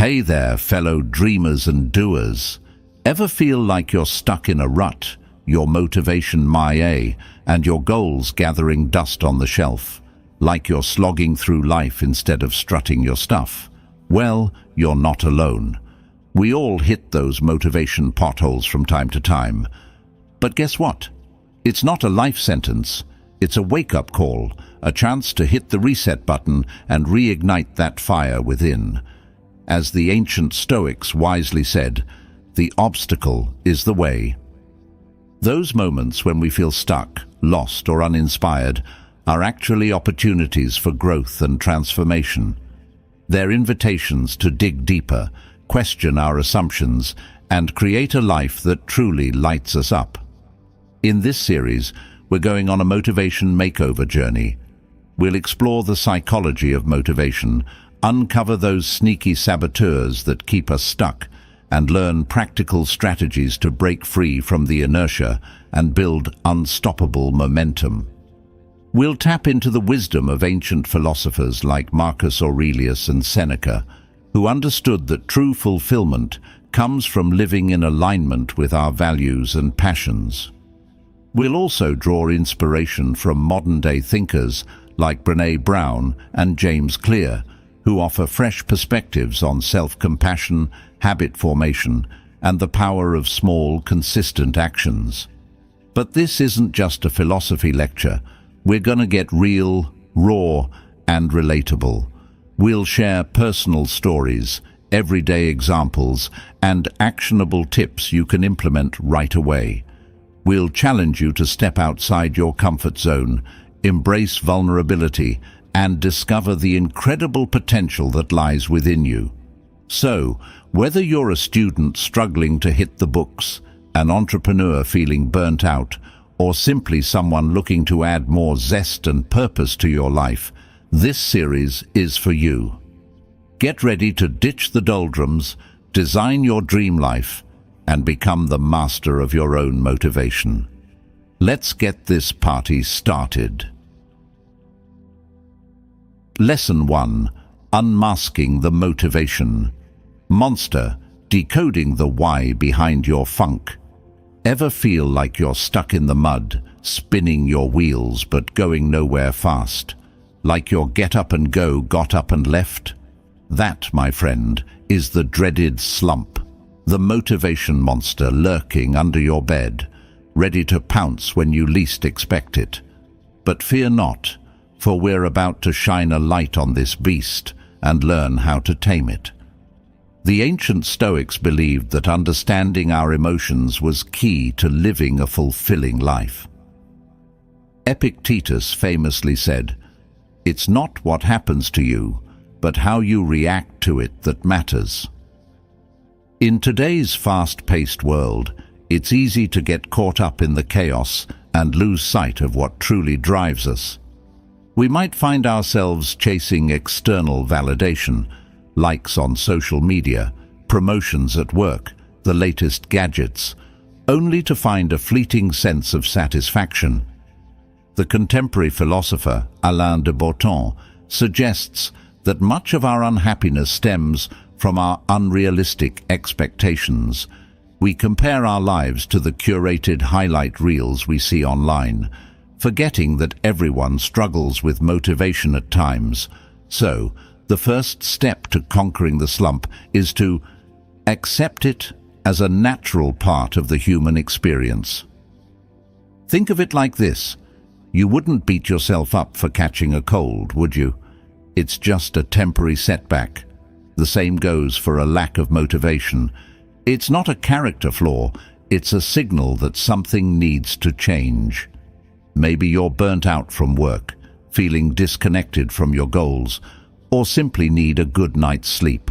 Hey there, fellow dreamers and doers. Ever feel like you're stuck in a rut, your motivation MIA, and your goals gathering dust on the shelf? Like you're slogging through life instead of strutting your stuff? Well, you're not alone. We all hit those motivation potholes from time to time. But guess what? It's not a life sentence. It's a wake-up call, a chance to hit the reset button and reignite that fire within. As the ancient Stoics wisely said, the obstacle is the way. Those moments when we feel stuck, lost, or uninspired are actually opportunities for growth and transformation. They're invitations to dig deeper, question our assumptions, and create a life that truly lights us up. In this series, we're going on a motivation makeover journey. We'll explore the psychology of motivation, uncover those sneaky saboteurs that keep us stuck, and learn practical strategies to break free from the inertia and build unstoppable momentum. We'll tap into the wisdom of ancient philosophers like Marcus Aurelius and Seneca, who understood that true fulfillment comes from living in alignment with our values and passions. We'll also draw inspiration from modern-day thinkers like Brené Brown and James Clear, who offer fresh perspectives on self-compassion, habit formation, and the power of small, consistent actions. But this isn't just a philosophy lecture. We're gonna get real, raw, and relatable. We'll share personal stories, everyday examples, and actionable tips you can implement right away. We'll challenge you to step outside your comfort zone, embrace vulnerability, and discover the incredible potential that lies within you. So, whether you're a student struggling to hit the books, an entrepreneur feeling burnt out, or simply someone looking to add more zest and purpose to your life, this series is for you. Get ready to ditch the doldrums, design your dream life, and become the master of your own motivation. Let's get this party started. Lesson 1. Unmasking the motivation. Monster, decoding the why behind your funk. Ever feel like you're stuck in the mud, spinning your wheels but going nowhere fast? Like your get up and go got up and left? That, my friend, is the dreaded slump, the motivation monster lurking under your bed, ready to pounce when you least expect it. But fear not, for we're about to shine a light on this beast and learn how to tame it. The ancient Stoics believed that understanding our emotions was key to living a fulfilling life. Epictetus famously said, "It's not what happens to you, but how you react to it that matters." In today's fast-paced world, it's easy to get caught up in the chaos and lose sight of what truly drives us. We might find ourselves chasing external validation, likes on social media, promotions at work, the latest gadgets, only to find a fleeting sense of satisfaction. The contemporary philosopher Alain de Botton suggests that much of our unhappiness stems from our unrealistic expectations. We compare our lives to the curated highlight reels we see online, forgetting that everyone struggles with motivation at times. So, the first step to conquering the slump is to accept it as a natural part of the human experience. Think of it like this. You wouldn't beat yourself up for catching a cold, would you? It's just a temporary setback. The same goes for a lack of motivation. It's not a character flaw, it's a signal that something needs to change. Maybe you're burnt out from work, feeling disconnected from your goals, or simply need a good night's sleep.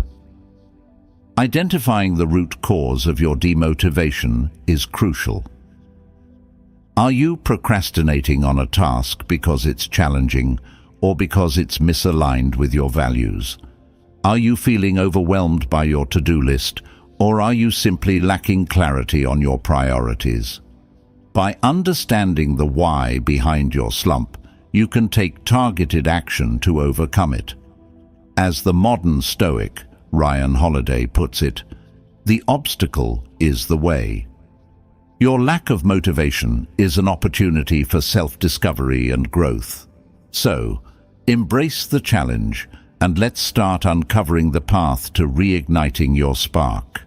Identifying the root cause of your demotivation is crucial. Are you procrastinating on a task because it's challenging or because it's misaligned with your values? Are you feeling overwhelmed by your to-do list, or are you simply lacking clarity on your priorities? By understanding the why behind your slump, you can take targeted action to overcome it. As the modern Stoic, Ryan Holiday puts it, the obstacle is the way. Your lack of motivation is an opportunity for self-discovery and growth. So, embrace the challenge and let's start uncovering the path to reigniting your spark.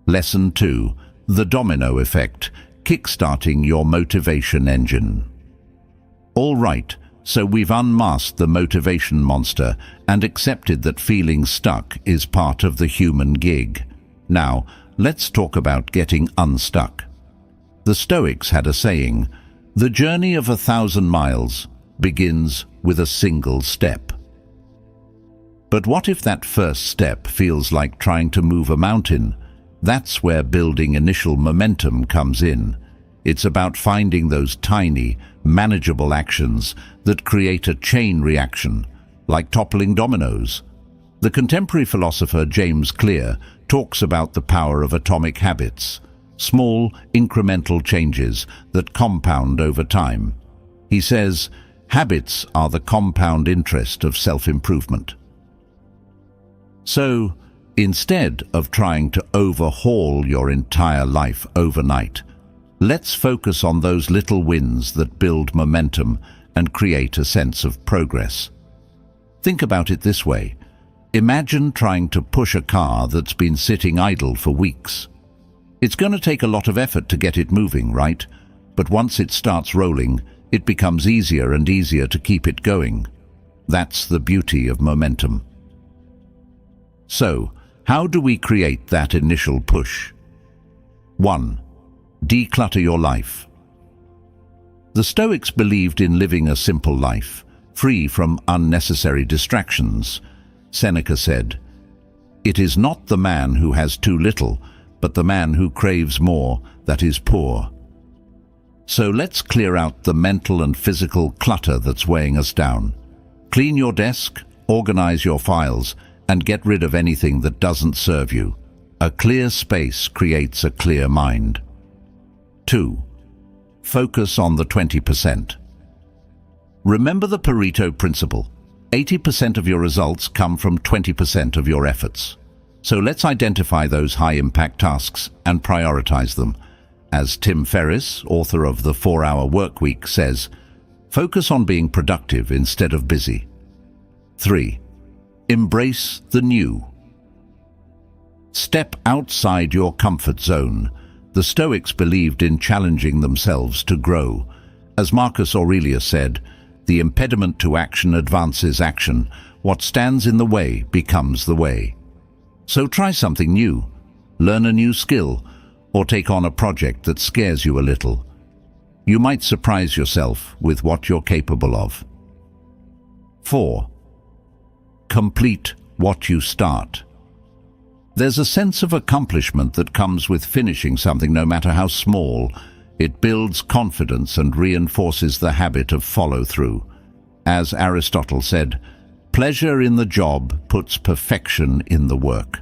Lesson 2. The domino effect, kickstarting your motivation engine. All right, so we've unmasked the motivation monster and accepted that feeling stuck is part of the human gig. Now, let's talk about getting unstuck. The Stoics had a saying, "The journey of 1,000 miles begins with a single step." But what if that first step feels like trying to move a mountain? That's where building initial momentum comes in. It's about finding those tiny, manageable actions that create a chain reaction, like toppling dominoes. The contemporary philosopher James Clear talks about the power of atomic habits, small, incremental changes that compound over time. He says, habits are the compound interest of self-improvement. So, instead of trying to overhaul your entire life overnight, let's focus on those little wins that build momentum and create a sense of progress. Think about it this way. Imagine trying to push a car that's been sitting idle for weeks. It's going to take a lot of effort to get it moving, right? But once it starts rolling, it becomes easier and easier to keep it going. That's the beauty of momentum. So, how do we create that initial push? 1. Declutter your life. The Stoics believed in living a simple life, free from unnecessary distractions. Seneca said, "It is not the man who has too little, but the man who craves more that is poor." So let's clear out the mental and physical clutter that's weighing us down. Clean your desk, organize your files, and get rid of anything that doesn't serve you. A clear space creates a clear mind. 2. Focus on the 20%. Remember the Pareto principle. 80% of your results come from 20% of your efforts. So let's identify those high-impact tasks and prioritize them. As Tim Ferriss, author of The 4-Hour Workweek, says, focus on being productive instead of busy. 3. Embrace the new. Step outside your comfort zone. The Stoics believed in challenging themselves to grow. As Marcus Aurelius said, the impediment to action advances action. What stands in the way becomes the way. So try something new, learn a new skill, or take on a project that scares you a little. You might surprise yourself with what you're capable of. 4. Complete what you start. There's a sense of accomplishment that comes with finishing something, no matter how small. It builds confidence and reinforces the habit of follow-through. As Aristotle said, pleasure in the job puts perfection in the work.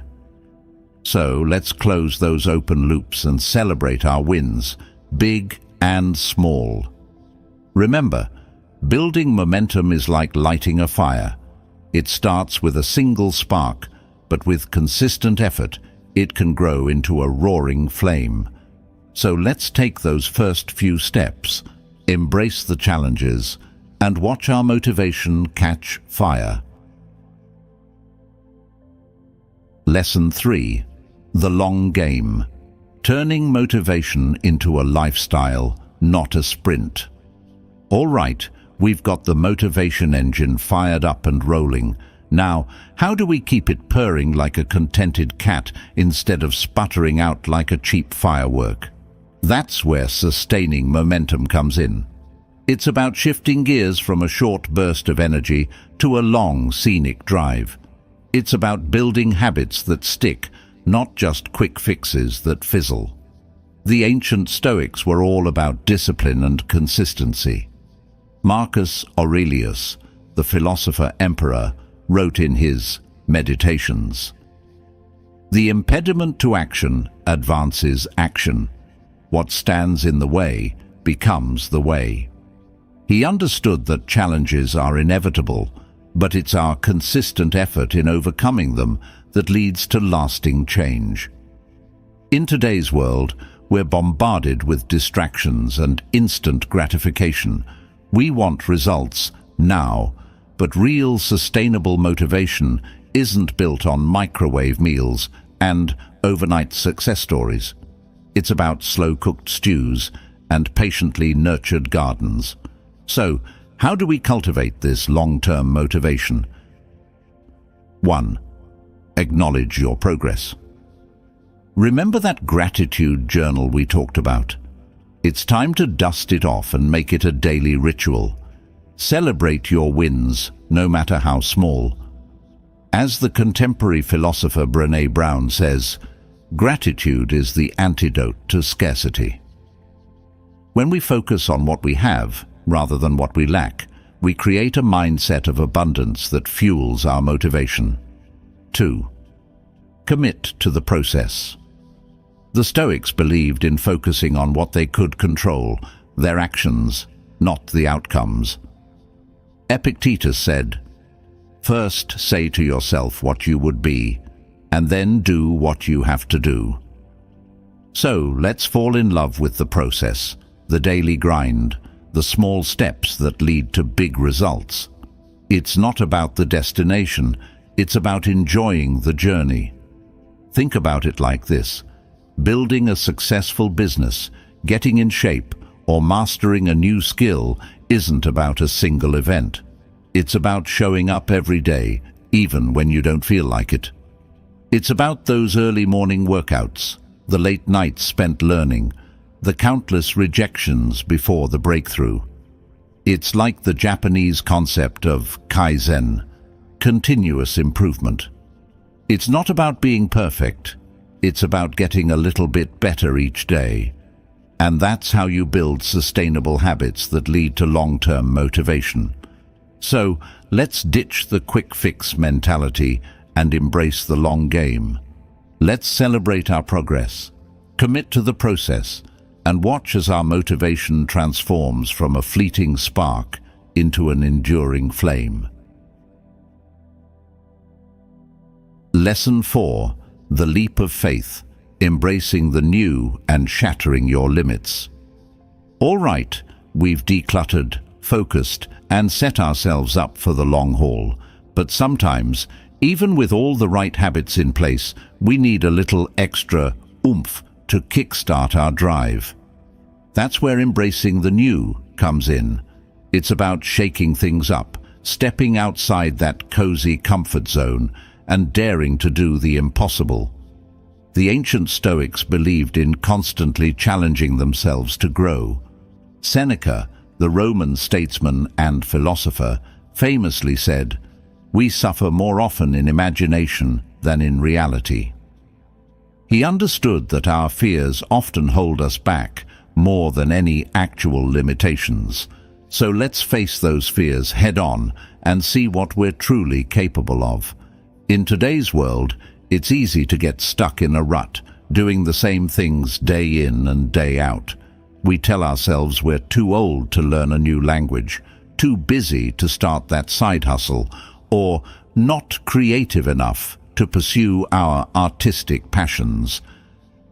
So let's close those open loops and celebrate our wins, big and small. Remember, building momentum is like lighting a fire. It starts with a single spark, but with consistent effort, it can grow into a roaring flame. So let's take those first few steps, embrace the challenges, and watch our motivation catch fire. Lesson 3. The long game. Turning motivation into a lifestyle, not a sprint. All right, we've got the motivation engine fired up and rolling. Now, how do we keep it purring like a contented cat instead of sputtering out like a cheap firework? That's where sustaining momentum comes in. It's about shifting gears from a short burst of energy to a long, scenic drive. It's about building habits that stick, not just quick fixes that fizzle. The ancient Stoics were all about discipline and consistency. Marcus Aurelius, the philosopher-emperor, wrote in his Meditations, "The impediment to action advances action. What stands in the way becomes the way." He understood that challenges are inevitable, but it's our consistent effort in overcoming them that leads to lasting change. In today's world, we're bombarded with distractions and instant gratification. We want results now, but real sustainable motivation isn't built on microwave meals and overnight success stories. It's about slow-cooked stews and patiently nurtured gardens. So, how do we cultivate this long-term motivation? 1. Acknowledge your progress. Remember that gratitude journal we talked about? It's time to dust it off and make it a daily ritual. Celebrate your wins, no matter how small. As the contemporary philosopher Brené Brown says, gratitude is the antidote to scarcity. When we focus on what we have, rather than what we lack, we create a mindset of abundance that fuels our motivation. 2. Commit to the process. The Stoics believed in focusing on what they could control, their actions, not the outcomes. Epictetus said, "First say to yourself what you would be, and then do what you have to do." So let's fall in love with the process, the daily grind, the small steps that lead to big results. It's not about the destination, it's about enjoying the journey. Think about it like this: building a successful business, getting in shape, or mastering a new skill isn't about a single event. It's about showing up every day, even when you don't feel like it. It's about those early morning workouts, the late nights spent learning, the countless rejections before the breakthrough. It's like the Japanese concept of kaizen, continuous improvement. It's not about being perfect, it's about getting a little bit better each day. And that's how you build sustainable habits that lead to long-term motivation. So, let's ditch the quick fix mentality and embrace the long game. Let's celebrate our progress, commit to the process, and watch as our motivation transforms from a fleeting spark into an enduring flame. Lesson 4. The leap of faith, embracing the new and shattering your limits. All right, we've decluttered, focused, and set ourselves up for the long haul, but sometimes, even with all the right habits in place, we need a little extra oomph to kickstart our drive. That's where embracing the new comes in. It's about shaking things up, stepping outside that cozy comfort zone, and daring to do the impossible. The ancient Stoics believed in constantly challenging themselves to grow. Seneca, the Roman statesman and philosopher, famously said, "We suffer more often in imagination than in reality." He understood that our fears often hold us back more than any actual limitations. So let's face those fears head-on and see what we're truly capable of. In today's world, it's easy to get stuck in a rut, doing the same things day in and day out. We tell ourselves we're too old to learn a new language, too busy to start that side hustle, or not creative enough to pursue our artistic passions.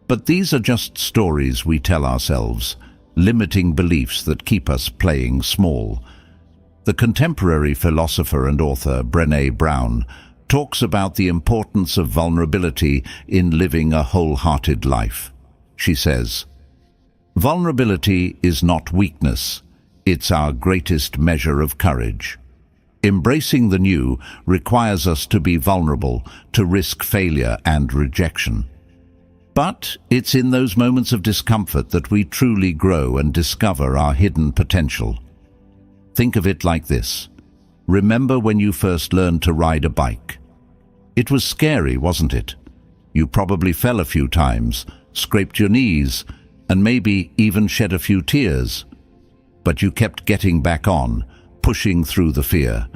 But these are just stories we tell ourselves, limiting beliefs that keep us playing small. The contemporary philosopher and author Brené Brown talks about the importance of vulnerability in living a wholehearted life. She says, "Vulnerability is not weakness, it's our greatest measure of courage. Embracing the new requires us to be vulnerable, to risk failure and rejection. But it's in those moments of discomfort that we truly grow and discover our hidden potential. Think of it like this. Remember when you first learned to ride a bike? It was scary, wasn't it? You probably fell a few times, scraped your knees, and maybe even shed a few tears. But you kept getting back on, pushing through the fear,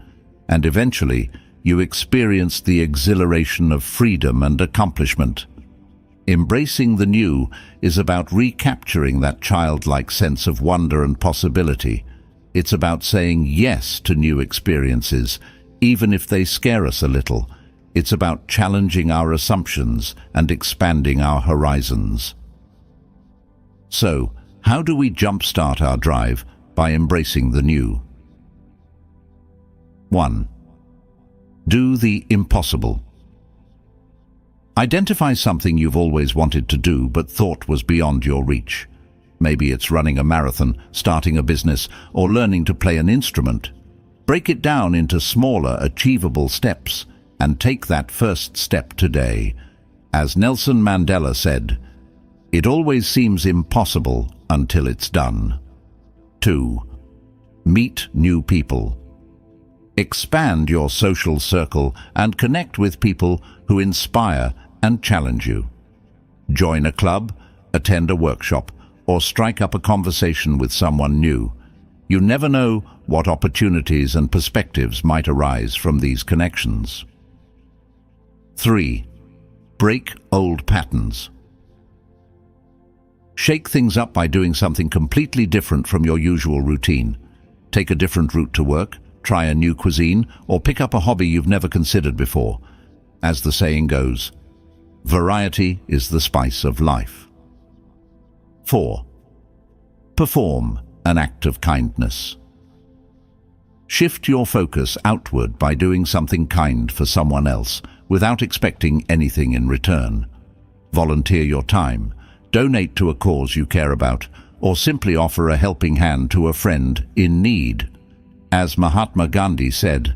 and eventually you experienced the exhilaration of freedom and accomplishment. Embracing the new is about recapturing that childlike sense of wonder and possibility. It's about saying yes to new experiences, even if they scare us a little. It's about challenging our assumptions and expanding our horizons. So, how do we jumpstart our drive? By embracing the new. 1. Do the impossible. Identify something you've always wanted to do but thought was beyond your reach. Maybe it's running a marathon, starting a business, or learning to play an instrument. Break it down into smaller, achievable steps and take that first step today. As Nelson Mandela said, "It always seems impossible until it's done." 2. Meet new people. Expand your social circle and connect with people who inspire and challenge you. Join a club, attend a workshop, or strike up a conversation with someone new. You never know what opportunities and perspectives might arise from these connections. 3. Break old patterns. Shake things up by doing something completely different from your usual routine. Take a different route to work, try a new cuisine, or pick up a hobby you've never considered before. As the saying goes, variety is the spice of life. 4. Perform an act of kindness. Shift your focus outward by doing something kind for someone else without expecting anything in return. Volunteer your time, donate to a cause you care about, or simply offer a helping hand to a friend in need. As Mahatma Gandhi said,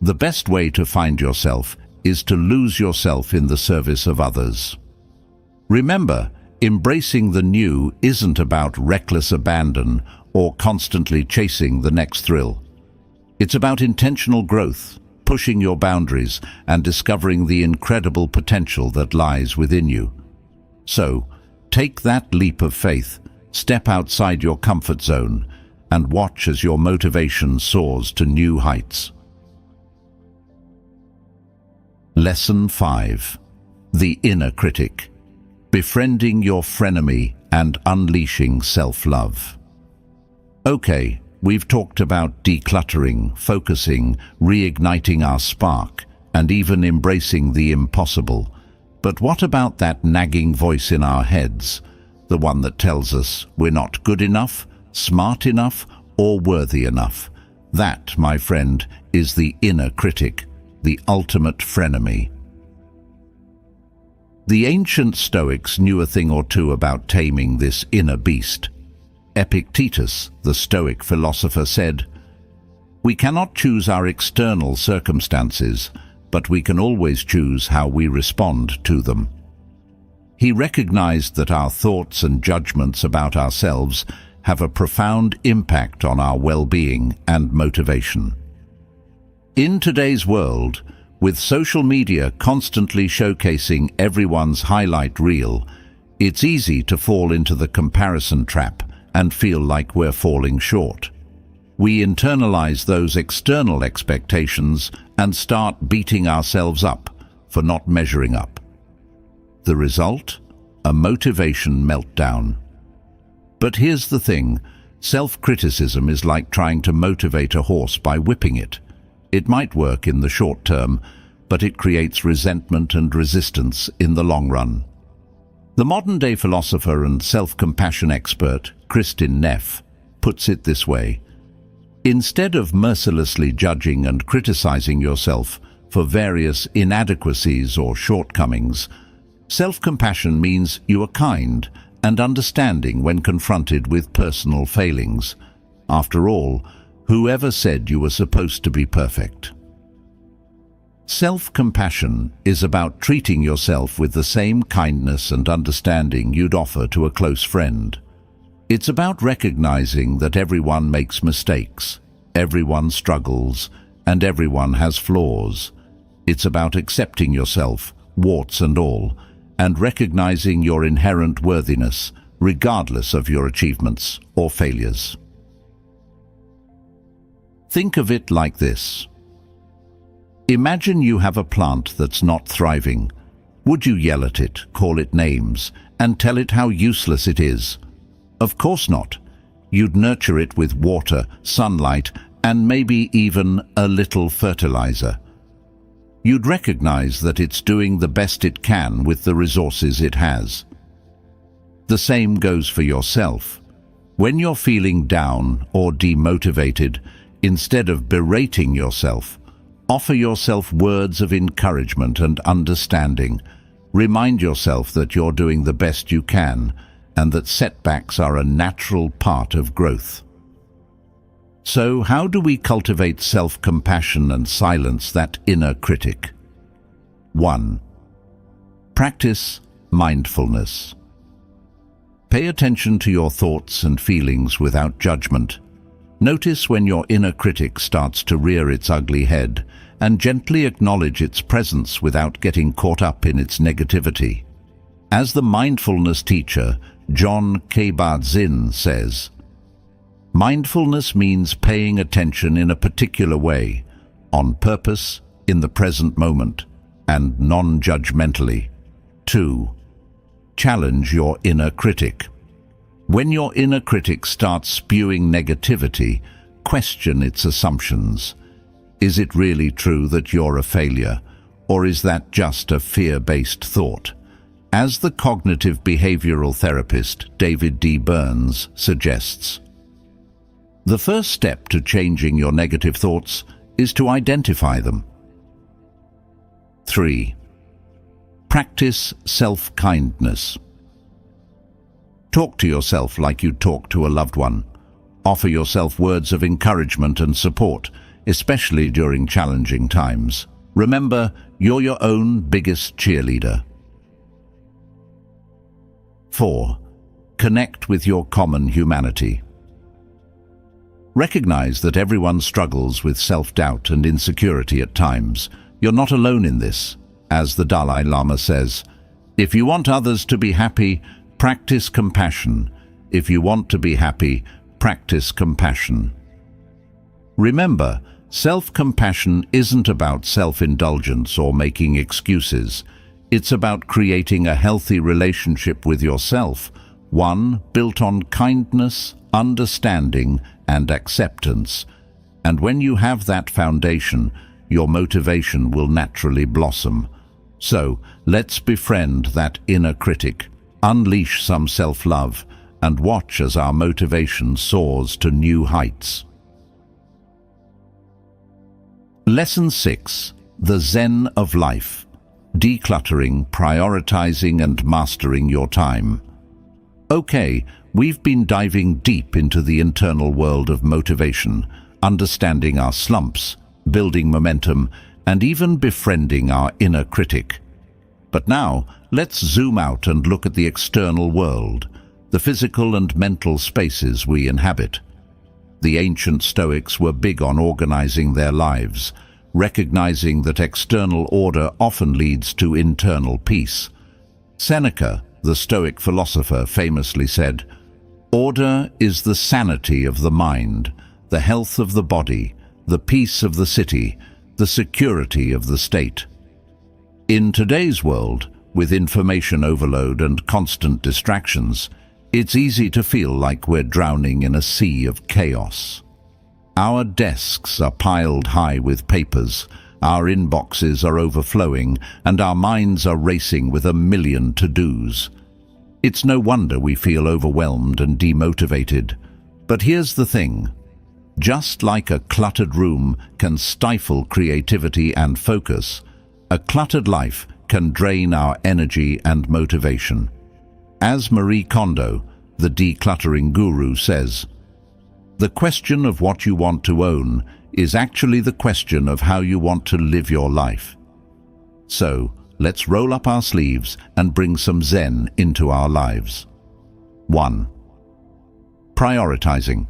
"The best way to find yourself is to lose yourself in the service of others." Remember, embracing the new isn't about reckless abandon or constantly chasing the next thrill. It's about intentional growth, pushing your boundaries and discovering the incredible potential that lies within you. So, take that leap of faith, step outside your comfort zone, and watch as your motivation soars to new heights. Lesson 5. The Inner Critic. Befriending your frenemy and unleashing self-love. Okay, we've talked about decluttering, focusing, reigniting our spark, and even embracing the impossible. But what about that nagging voice in our heads, the one that tells us we're not good enough, smart enough, or worthy enough? That, my friend, is the inner critic, the ultimate frenemy. The ancient Stoics knew a thing or two about taming this inner beast. Epictetus, the Stoic philosopher, said, "We cannot choose our external circumstances, but we can always choose how we respond to them." He recognized that our thoughts and judgments about ourselves have a profound impact on our well-being and motivation. In today's world, with social media constantly showcasing everyone's highlight reel, it's easy to fall into the comparison trap and feel like we're falling short. We internalize those external expectations and start beating ourselves up for not measuring up. The result? A motivation meltdown. But here's the thing, self-criticism is like trying to motivate a horse by whipping it. It might work in the short term, but it creates resentment and resistance in the long run. The modern-day philosopher and self-compassion expert, Kristin Neff, puts it this way: instead of mercilessly judging and criticizing yourself for various inadequacies or shortcomings, self-compassion means you are kind and understanding when confronted with personal failings. After all, whoever said you were supposed to be perfect? Self-compassion is about treating yourself with the same kindness and understanding you'd offer to a close friend. It's about recognizing that everyone makes mistakes, everyone struggles, and everyone has flaws. It's about accepting yourself, warts and all, and recognizing your inherent worthiness, regardless of your achievements or failures. Think of it like this. Imagine you have a plant that's not thriving. Would you yell at it, call it names, and tell it how useless it is? Of course not. You'd nurture it with water, sunlight, and maybe even a little fertilizer. You'd recognize that it's doing the best it can with the resources it has. The same goes for yourself. When you're feeling down or demotivated, instead of berating yourself, offer yourself words of encouragement and understanding. Remind yourself that you're doing the best you can and that setbacks are a natural part of growth. So, how do we cultivate self-compassion and silence that inner critic? 1. Practice mindfulness. Pay attention to your thoughts and feelings without judgment. Notice when your inner critic starts to rear its ugly head, and gently acknowledge its presence without getting caught up in its negativity. As the mindfulness teacher, John Kabat-Zinn, says, mindfulness means paying attention in a particular way, on purpose, in the present moment, and non-judgmentally. 2. Challenge your inner critic. When your inner critic starts spewing negativity, question its assumptions. Is it really true that you're a failure, or is that just a fear-based thought? As the cognitive behavioral therapist David D. Burns suggests, the first step to changing your negative thoughts is to identify them. 3. Practice self-kindness. Talk to yourself like you'd talk to a loved one. Offer yourself words of encouragement and support, especially during challenging times. Remember, you're your own biggest cheerleader. 4. Connect with your common humanity. Recognize that everyone struggles with self-doubt and insecurity at times. You're not alone in this. As the Dalai Lama says, if you want others to be happy, practice compassion. If you want to be happy, practice compassion. Remember, self-compassion isn't about self-indulgence or making excuses. It's about creating a healthy relationship with yourself, one built on kindness, understanding, and acceptance. And when you have that foundation, your motivation will naturally blossom. So, let's befriend that inner critic, unleash some self-love, and watch as our motivation soars to new heights. Lesson 6. The Zen of Life. Decluttering, prioritizing, and mastering your time. Okay, we've been diving deep into the internal world of motivation, understanding our slumps, building momentum, and even befriending our inner critic. But now, let's zoom out and look at the external world, the physical and mental spaces we inhabit. The ancient Stoics were big on organizing their lives, recognizing that external order often leads to internal peace. Seneca, the Stoic philosopher, famously said, "Order is the sanity of the mind, the health of the body, the peace of the city, the security of the state." In today's world, with information overload and constant distractions, it's easy to feel like we're drowning in a sea of chaos. Our desks are piled high with papers, our inboxes are overflowing, and our minds are racing with a million to-dos. It's no wonder we feel overwhelmed and demotivated. But here's the thing. Just like a cluttered room can stifle creativity and focus, a cluttered life can drain our energy and motivation. As Marie Kondo, the decluttering guru, says, the question of what you want to own is actually the question of how you want to live your life. So, let's roll up our sleeves and bring some Zen into our lives. 1. Prioritizing.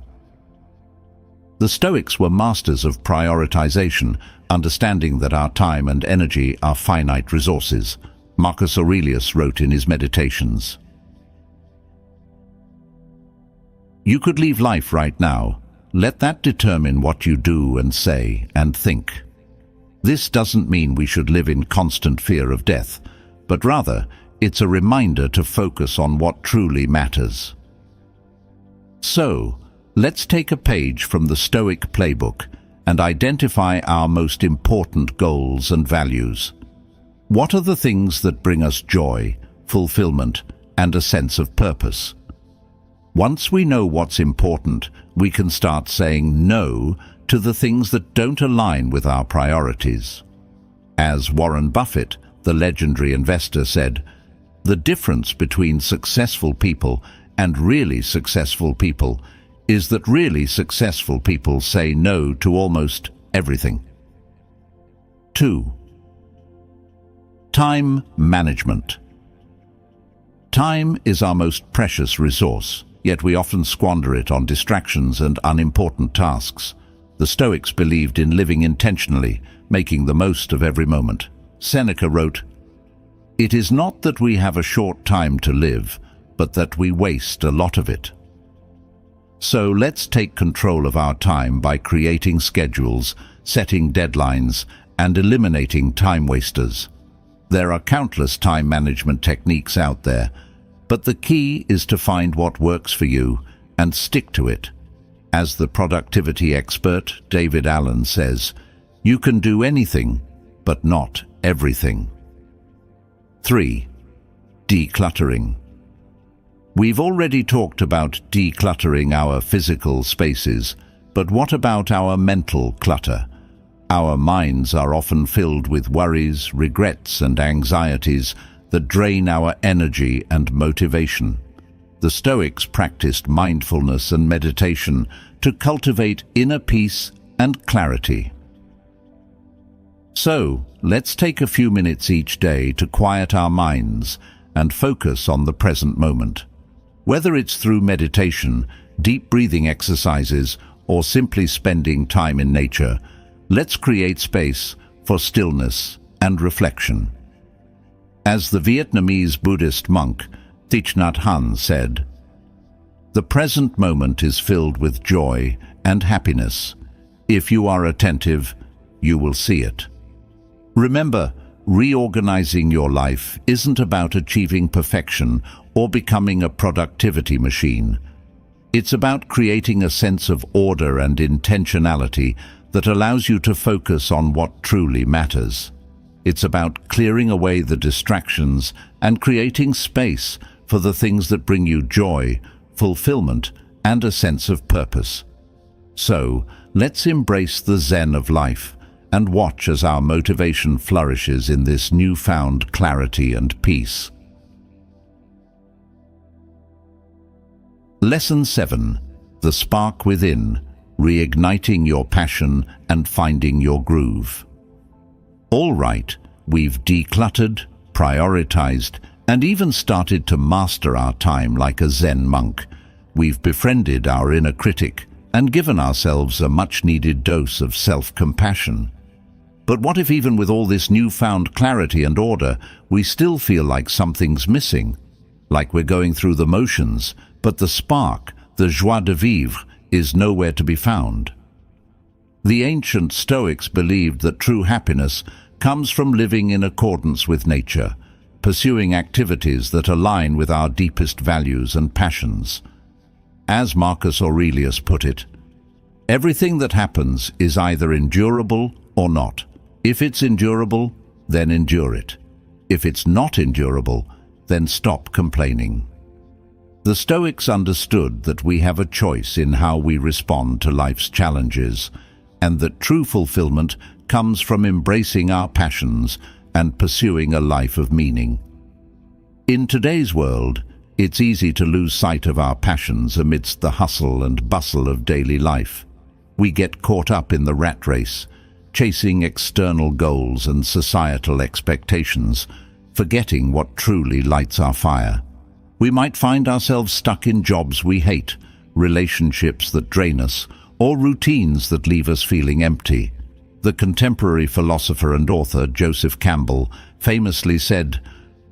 The Stoics were masters of prioritization, understanding that our time and energy are finite resources. Marcus Aurelius wrote in his Meditations, "You could leave life right now. Let that determine what you do and say and think." This doesn't mean we should live in constant fear of death, but rather it's a reminder to focus on what truly matters. So, let's take a page from the Stoic playbook and identify our most important goals and values. What are the things that bring us joy, fulfillment, and a sense of purpose? Once we know what's important, we can start saying no to the things that don't align with our priorities. As Warren Buffett, the legendary investor, said, "The difference between successful people and really successful people is that really successful people say no to almost everything." 2. Time management. Time is our most precious resource, yet we often squander it on distractions and unimportant tasks. The Stoics believed in living intentionally, making the most of every moment. Seneca wrote, "It is not that we have a short time to live, but that we waste a lot of it." So let's take control of our time by creating schedules, setting deadlines, and eliminating time wasters. There are countless time management techniques out there, but the key is to find what works for you and stick to it. As the productivity expert David Allen says, "You can do anything, but not everything." 3. Decluttering. We've already talked about decluttering our physical spaces, but what about our mental clutter? Our minds are often filled with worries, regrets, and anxieties that drain our energy and motivation. The Stoics practiced mindfulness and meditation to cultivate inner peace and clarity. So, let's take a few minutes each day to quiet our minds and focus on the present moment. Whether it's through meditation, deep breathing exercises, or simply spending time in nature, let's create space for stillness and reflection. As the Vietnamese Buddhist monk Thich Nhat Hanh said, "The present moment is filled with joy and happiness. If you are attentive, you will see it." Remember, reorganizing your life isn't about achieving perfection or becoming a productivity machine. It's about creating a sense of order and intentionality that allows you to focus on what truly matters. It's about clearing away the distractions and creating space for the things that bring you joy, fulfillment, and a sense of purpose. So, let's embrace the zen of life and watch as our motivation flourishes in this newfound clarity and peace. Lesson 7. The Spark Within, Reigniting Your Passion and Finding Your Groove. All right, we've decluttered, prioritized, and even started to master our time like a Zen monk. We've befriended our inner critic and given ourselves a much-needed dose of self-compassion. But what if even with all this newfound clarity and order, we still feel like something's missing? Like we're going through the motions, but the spark, the joie de vivre, is nowhere to be found. The ancient Stoics believed that true happiness comes from living in accordance with nature, pursuing activities that align with our deepest values and passions. As Marcus Aurelius put it, "Everything that happens is either endurable or not. If it's endurable, then endure it. If it's not endurable, then stop complaining." The Stoics understood that we have a choice in how we respond to life's challenges, and that true fulfillment comes from embracing our passions and pursuing a life of meaning. In today's world, it's easy to lose sight of our passions amidst the hustle and bustle of daily life. We get caught up in the rat race, chasing external goals and societal expectations, forgetting what truly lights our fire. We might find ourselves stuck in jobs we hate, relationships that drain us, or routines that leave us feeling empty. The contemporary philosopher and author Joseph Campbell famously said,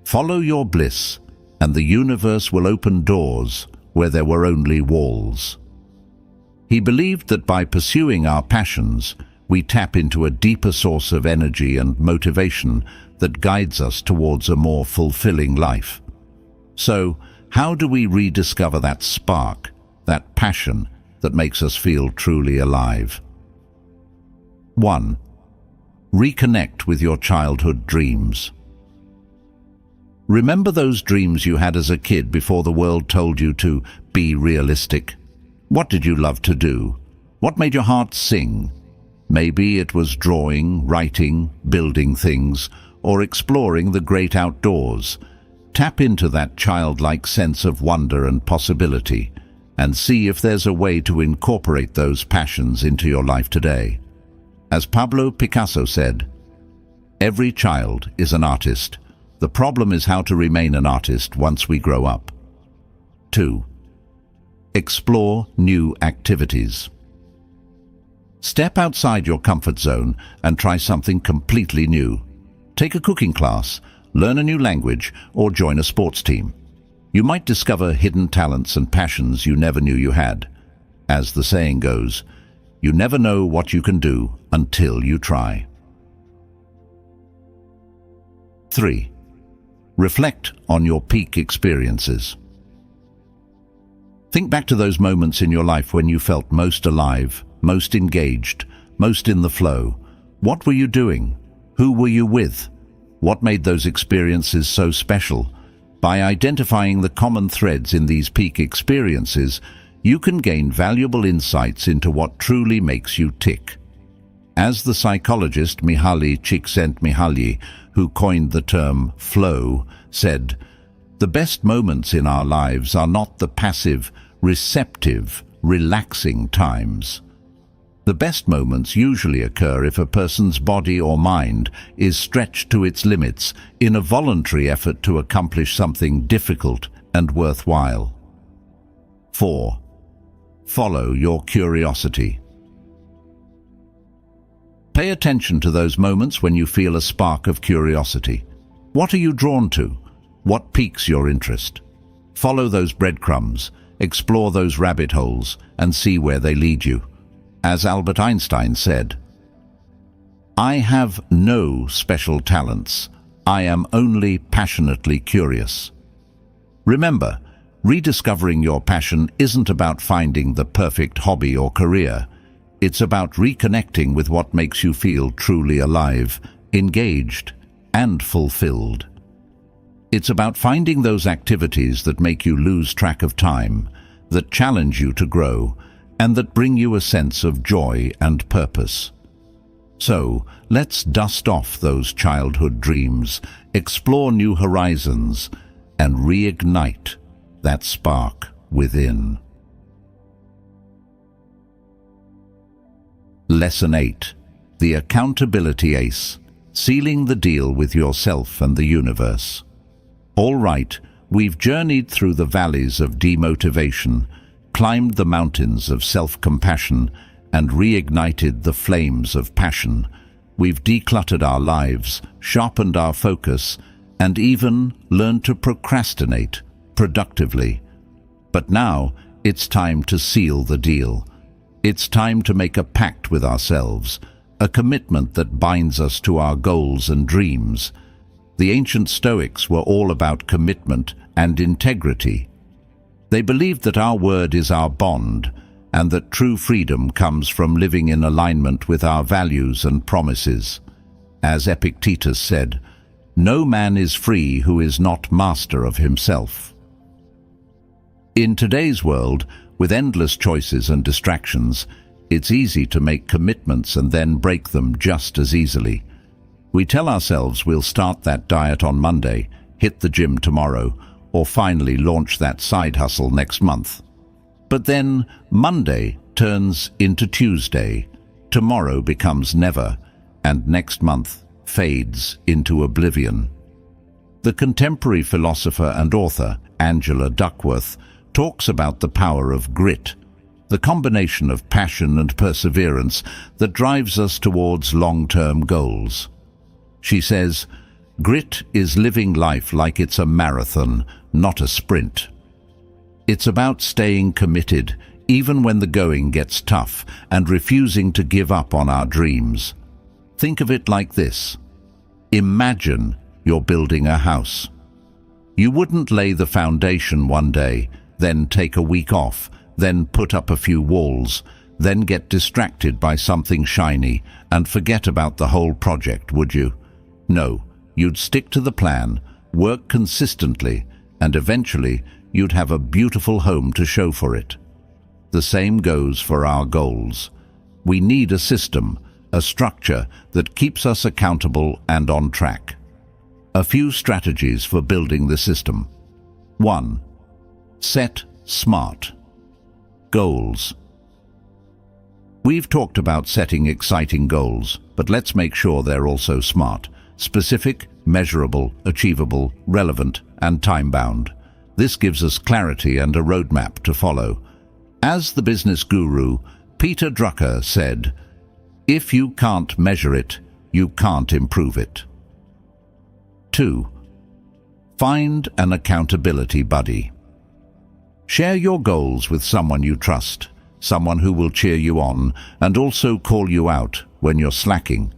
"Follow your bliss, and the universe will open doors where there were only walls." He believed that by pursuing our passions, we tap into a deeper source of energy and motivation that guides us towards a more fulfilling life. So, how do we rediscover that spark, that passion, that makes us feel truly alive. 1. Reconnect with your childhood dreams. Remember those dreams you had as a kid before the world told you to be realistic? What did you love to do? What made your heart sing? Maybe it was drawing, writing, building things, or exploring the great outdoors. Tap into that childlike sense of wonder and possibility, and see if there's a way to incorporate those passions into your life today. As Pablo Picasso said, "Every child is an artist. The problem is how to remain an artist once we grow up." 2. Explore new activities. Step outside your comfort zone and try something completely new. Take a cooking class, learn a new language, or join a sports team. You might discover hidden talents and passions you never knew you had. As the saying goes, you never know what you can do until you try. 3. Reflect on your peak experiences. Think back to those moments in your life when you felt most alive, most engaged, most in the flow. What were you doing? Who were you with? What made those experiences so special? By identifying the common threads in these peak experiences, you can gain valuable insights into what truly makes you tick. As the psychologist Mihaly Csikszentmihalyi, who coined the term flow, said, "The best moments in our lives are not the passive, receptive, relaxing times. The best moments usually occur if a person's body or mind is stretched to its limits in a voluntary effort to accomplish something difficult and worthwhile." 4. Follow your curiosity. Pay attention to those moments when you feel a spark of curiosity. What are you drawn to? What piques your interest? Follow those breadcrumbs, explore those rabbit holes, and see where they lead you. As Albert Einstein said, "I have no special talents. I am only passionately curious." Remember, rediscovering your passion isn't about finding the perfect hobby or career. It's about reconnecting with what makes you feel truly alive, engaged, and fulfilled. It's about finding those activities that make you lose track of time, that challenge you to grow, and that bring you a sense of joy and purpose. So, let's dust off those childhood dreams, explore new horizons, and reignite that spark within. Lesson 8. The Accountability Ace. Sealing the deal with yourself and the universe. All right, we've journeyed through the valleys of demotivation, climbed the mountains of self-compassion, and reignited the flames of passion. We've decluttered our lives, sharpened our focus, and even learned to procrastinate productively. But now it's time to seal the deal. It's time to make a pact with ourselves, a commitment that binds us to our goals and dreams. The ancient Stoics were all about commitment and integrity. They believed that our word is our bond, and that true freedom comes from living in alignment with our values and promises. As Epictetus said, "No man is free who is not master of himself." In today's world, with endless choices and distractions, it's easy to make commitments and then break them just as easily. We tell ourselves we'll start that diet on Monday, hit the gym tomorrow, or finally launch that side hustle next month. But then Monday turns into Tuesday, tomorrow becomes never, and next month fades into oblivion. The contemporary philosopher and author Angela Duckworth talks about the power of grit, the combination of passion and perseverance that drives us towards long-term goals. She says, "Grit is living life like it's a marathon, not a sprint. It's about staying committed, even when the going gets tough, and refusing to give up on our dreams. Think of it like this. Imagine you're building a house. You wouldn't lay the foundation one day, then take a week off, then put up a few walls, then get distracted by something shiny and forget about the whole project, would you? No, you'd stick to the plan, work consistently, and eventually you'd have a beautiful home to show for it. The same goes for our goals. We need a system, a structure that keeps us accountable and on track. A few strategies for building the system. 1. Set SMART goals. We've talked about setting exciting goals, but let's make sure they're also SMART: specific, measurable, achievable, relevant, and time-bound. This gives us clarity and a roadmap to follow. As the business guru Peter Drucker said, "If you can't measure it, you can't improve it." 2. Find an accountability buddy. Share your goals with someone you trust, someone who will cheer you on and also call you out when you're slacking.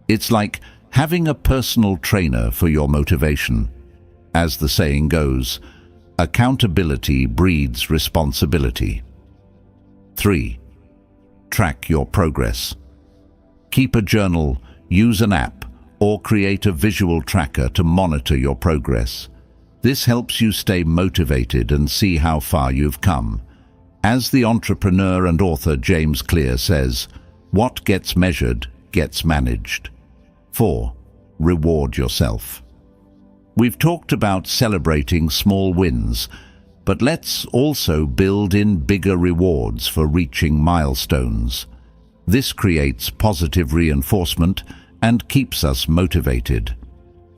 It's like having a personal trainer for your motivation. As the saying goes, accountability breeds responsibility. 3. Track your progress. Keep a journal, use an app, or create a visual tracker to monitor your progress. This helps you stay motivated and see how far you've come. As the entrepreneur and author James Clear says, what gets measured gets managed. 4. Reward yourself. We've talked about celebrating small wins, but let's also build in bigger rewards for reaching milestones. This creates positive reinforcement and keeps us motivated.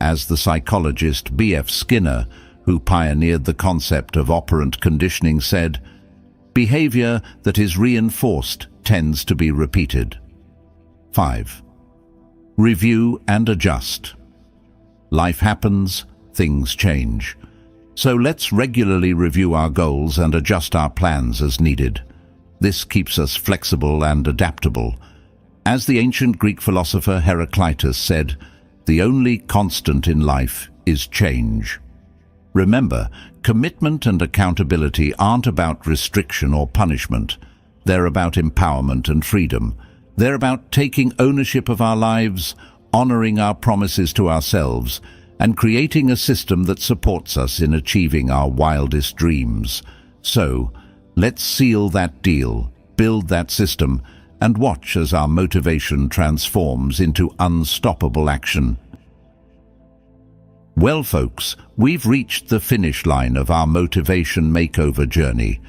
As the psychologist B.F. Skinner, who pioneered the concept of operant conditioning, said, behavior that is reinforced tends to be repeated. 5. Review and adjust. Life happens, things change. So let's regularly review our goals and adjust our plans as needed. This keeps us flexible and adaptable. As the ancient Greek philosopher Heraclitus said, the only constant in life is change. Remember, commitment and accountability aren't about restriction or punishment. They're about empowerment and freedom. They're about taking ownership of our lives, honoring our promises to ourselves, and creating a system that supports us in achieving our wildest dreams. So, let's seal that deal, build that system, and watch as our motivation transforms into unstoppable action. Well, folks, we've reached the finish line of our motivation makeover journey.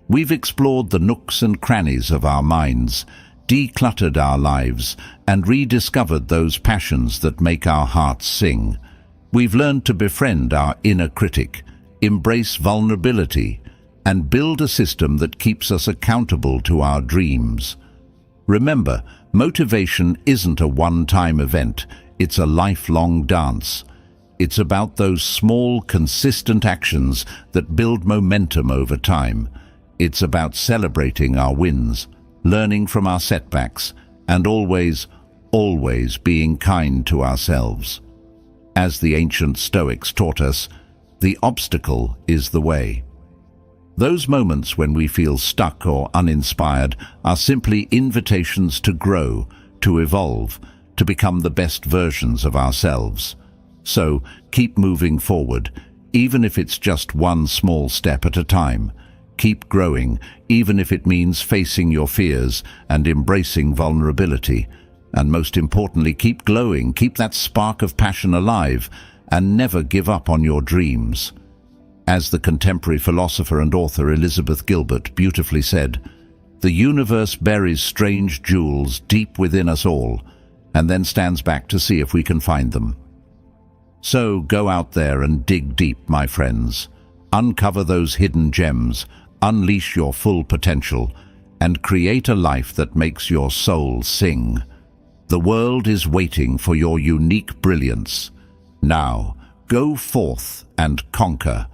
We've explored the nooks and crannies of our minds, decluttered our lives, and rediscovered those passions that make our hearts sing. We've learned to befriend our inner critic, embrace vulnerability, and build a system that keeps us accountable to our dreams. Remember, motivation isn't a one-time event, it's a lifelong dance. It's about those small, consistent actions that build momentum over time. It's about celebrating our wins, learning from our setbacks, and always being kind to ourselves. As the ancient Stoics taught us, the obstacle is the way. Those moments when we feel stuck or uninspired are simply invitations to grow, to evolve, to become the best versions of ourselves. So, keep moving forward, even if it's just one small step at a time. Keep growing, even if it means facing your fears and embracing vulnerability. And most importantly, keep glowing, keep that spark of passion alive, and never give up on your dreams. As the contemporary philosopher and author Elizabeth Gilbert beautifully said, the universe buries strange jewels deep within us all, and then stands back to see if we can find them. So go out there and dig deep, my friends. Uncover those hidden gems, unleash your full potential, and create a life that makes your soul sing. The world is waiting for your unique brilliance. Now, go forth and conquer.